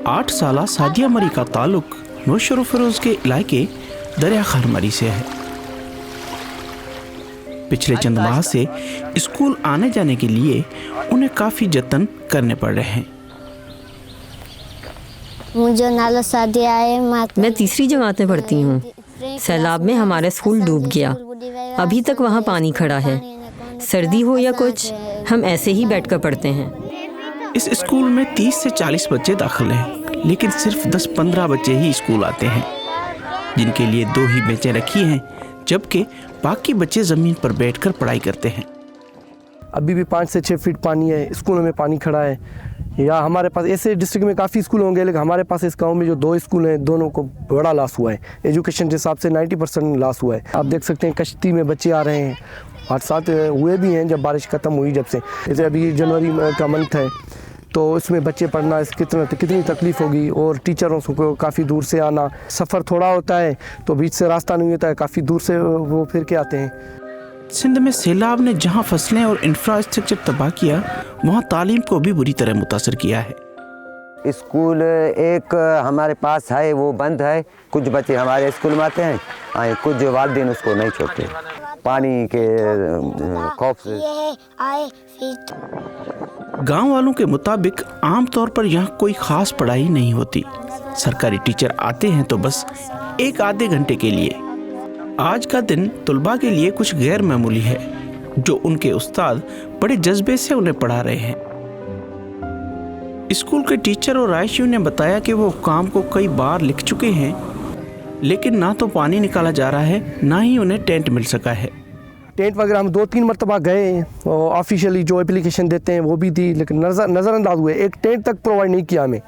8 साला सादिया मरी का ताल्लुक नौशरो फिरोज के इलाके दरिया खान मरी से है। पिछले चंद माह से स्कूल आने जाने के लिए उन्हें काफी जतन करने पड़ रहे हैं। मुझे नाला सादिया है। मैं तीसरी जमात में पढ़ती हूँ। सैलाब में हमारा स्कूल डूब गया। अभी तक वहाँ पानी खड़ा है। सर्दी हो या कुछ, हम ऐसे ही बैठकर पढ़ते हैं। इस स्कूल में 30 से 40 बच्चे दाखिल हैं, लेकिन सिर्फ 10-15 बच्चे ही स्कूल आते हैं, जिनके लिए 2 ही बेंचें रखी हैं, जबकि बाकी बच्चे जमीन पर बैठकर पढ़ाई करते हैं। अभी भी 5 से 6 फीट पानी है, स्कूलों में पानी खड़ा है। या हमारे पास ऐसे डिस्ट्रिक्ट में काफ़ी स्कूल होंगे, लेकिन हमारे पास इस गांव में जो 2 स्कूल हैं, दोनों को बड़ा लॉस हुआ है। एजुकेशन के हिसाब से 90% लॉस हुआ है। आप देख सकते हैं कश्ती में बच्चे आ रहे हैं। हादसात हुए भी हैं जब बारिश ख़त्म हुई, जब से जैसे अभी जनवरी का मंथ है, तो इसमें बच्चे पढ़ना कितनी तकलीफ़ होगी। और टीचरों को काफ़ी दूर से आना, सफ़र थोड़ा होता है तो बीच से रास्ता नहीं होता है, काफ़ी दूर से वो फिर के आते हैं। सिंध में सैलाब ने जहां फसलें और इंफ्रास्ट्रक्चर तबाह किया, वहां तालीम को भी बुरी तरह मुतासर किया है। स्कूल एक हमारे पास है, वो बंद है। कुछ बच्चे हमारे स्कूल में आते हैं, कुछ वालिदैन उसको नहीं छोड़ते पानी के खौफ से। गांव वालों के मुताबिक आमतौर पर यहाँ कोई खास पढ़ाई नहीं होती। सरकारी टीचर आते हैं तो बस 1-आधे घंटे के लिए। आज का दिन तुलबा के लिए कुछ गैर मामूली है, जो उनके उस्ताद बड़े जज्बे से उन्हें पढ़ा रहे हैं। स्कूल के टीचर और रायशियों ने बताया कि वो काम को कई बार लिख चुके हैं, लेकिन ना तो पानी निकाला जा रहा है, ना ही उन्हें टेंट मिल सका है। टेंट वगैरह हम 2-3 मरतबा गए, ऑफिशियली जो एप्लीकेशन देते हैं वो भी दी, लेकिन नज़रअंदाज हुए। एक टेंट तक प्रोवाइड नहीं किया हमें।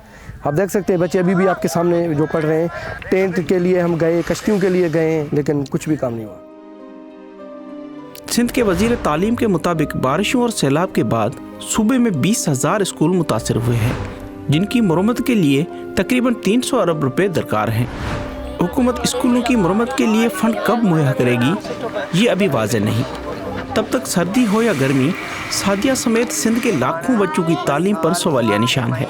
आप देख सकते हैं बच्चे अभी भी आपके सामने जो पढ़ रहे हैं। टेंट के लिए हम गए, कश्तियों के लिए गए, लेकिन कुछ भी काम नहीं हुआ। सिंध के वजीर तालीम के मुताबिक बारिशों और सैलाब के बाद सूबे में 20,000 स्कूल मुतासर हुए हैं, जिनकी मरम्मत के लिए तकरीबन 300 अरब रुपए दरकार हैं। हुकूमत स्कूलों की मरम्मत के लिए फंड कब मुहैया करेगी, ये अभी वाज़ेह नहीं। तब तक सर्दी हो या गर्मी, सादिया समेत सिंध के लाखों बच्चों की तालीम पर सवालिया निशान है।